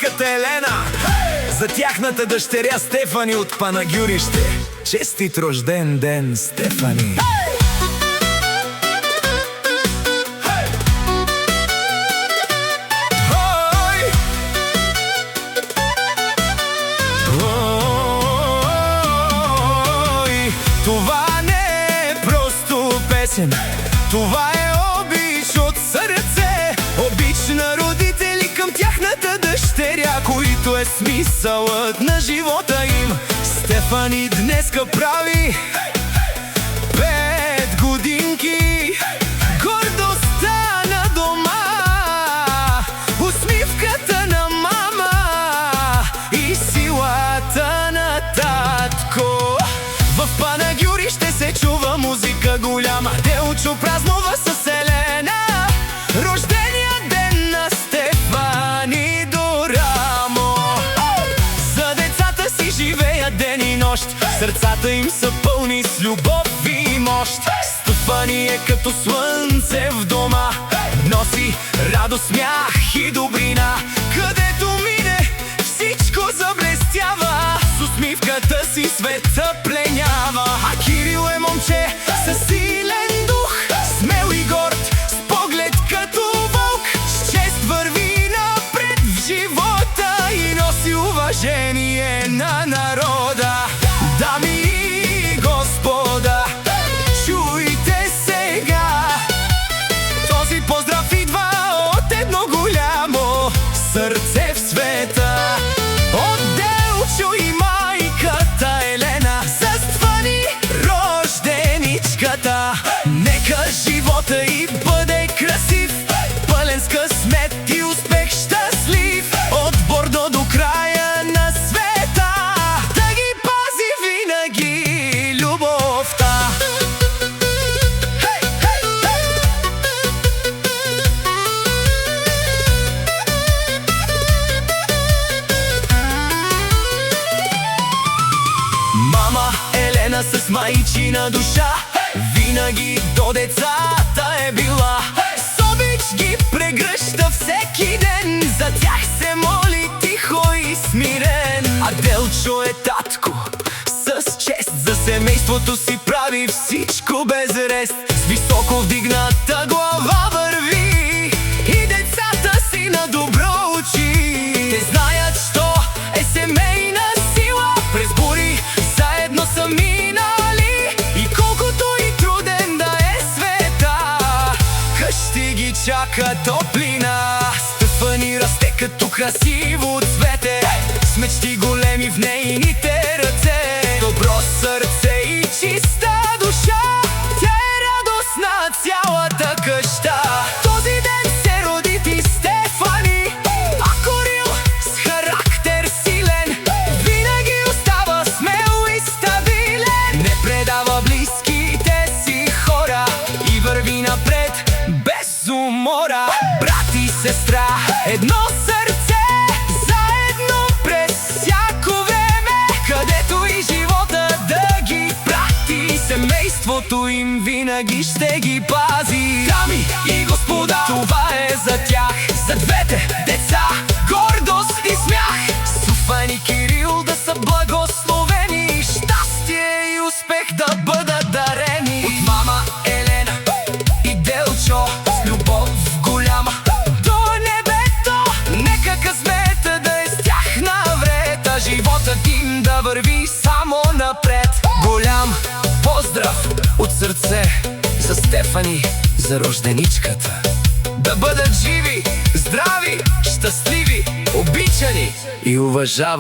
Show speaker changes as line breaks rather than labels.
малката Елена, за тяхната дъщеря Стефани от Панагюрище. Честит рожден ден, Стефани! Това не е просто песен, това е обич от сърце. Обич на родители към тяхната дъщеря, които е смисълът на живота им. Стефани днеска прави 5 годинки. Гордостта на дома, усмивката на мама и силата на татко. В Панагюрище се чува музика голяма. Делчо празнува с Елена рождения ден на Стефани до рамо. За децата си живеят ден и нощ, сърцата им са пълни с любов и мощ. Стефани е като слънце в дома, носи радост, смях и добрина. Където мине, всичко заблестява, с усмивката си света пленява. А Кирил е момче със силен дух, смел и горд, с поглед като вълк. С чест върви напред в живота и носи уважение на народа. Дами и господа, чуйте сега, този поздрав идва от едно голямо сърце в света. От Делчо и майката Елена, за Стефани рожденичката. Нека живота й бъде красив, пълен с късмет и успех щастлив. От Бордо до края на света да ги пази винаги любовта. Мама Елена с майчина душа винаги до децата е била. С обич ги прегръща всеки ден, за тях се моли тихо и смирен. А Делчо е татко, с чест за семейството си прави всичко без рест. С високо вдигната глава върви и децата си на добро учи. Те знаят, що е семейна сила, през бури заедно са минали. И колкото и труден да е света, къщи ги чака топлина. Стефани расте като красиво цвете, с мечти големи в нейните ръце. Добро сърце и чиста душа, тя е радост на цялата къща. Този ден се роди ти, Стефани, а Корил с характер силен винаги остава смел и стабилен. Не предава близките си хора и върви напред без умора. Брат и сестра, едно сърце, заедно през всяко време. Където и живота да ги прати, семейството им винаги ще ги пази. Дами и господа, това е за тях, за двете деца, гордост и смях. Стефани и Кирил да са благословени, щастие и успех да бъдат дарени. От мама Елена и Делчо с любов голяма до небето, нека късмета да е с тях навред, а животът им да върви само напред. Голям поздрав от сърце за Стефани, за рожденичката. Да бъдат живи, здрави, щастливи, обичани и уважавани.